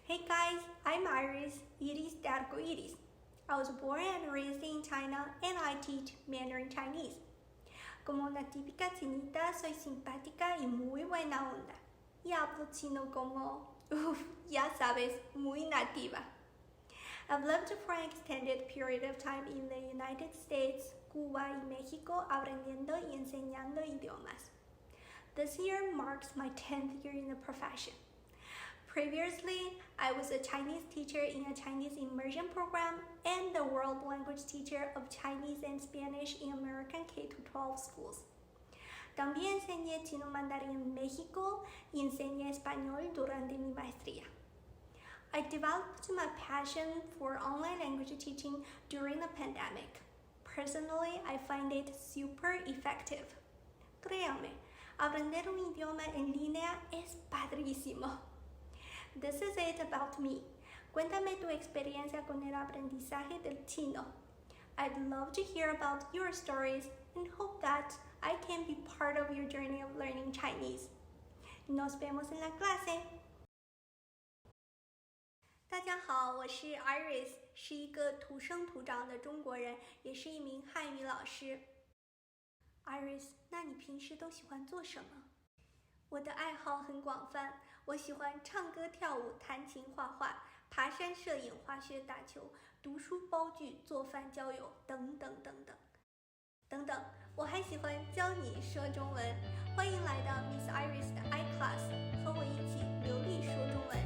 Hey guys, I'm Iris, Iris de Iris. I was born and raised in China and I teach Mandarin Chinese. Como una típica chinita, soy simpática y muy buena onda. Y hablo chino como, ya sabes, muy nativa. I've lived for an extended period of time in the United States, Cuba y Mexico aprendiendo y enseñando idiomas. This year marks my 10th year in the profession. Previously, I was a Chinese teacher in a Chinese immersion program and the world language teacher of Chinese and Spanish in American K-12 schools. También enseñé chino mandarín en México y enseñé español durante mi maestría. I developed my passion for online language teaching during the pandemic. Personally, I find it super effective. Créanme, aprender un idioma en línea es padrísimo. This is it about me. Cuéntame tu experiencia con el aprendizaje del chino. I'd love to hear about your stories and hope that I can be part of your journey of learning Chinese. Nos vemos en la clase. 大家好，我是 Iris， 是一个土生土长的中国人，也是一名汉语老师。Iris， 那你平时都喜欢做什么？我的爱好很广泛，我喜欢唱歌、跳舞、弹琴、画画、爬山、摄影、滑雪、打球、读书、煲剧、做饭、交友，等等等等。等等，我还喜欢教你说中文。欢迎来到 Miss Iris 的 iClass， 和我一起流利说中文。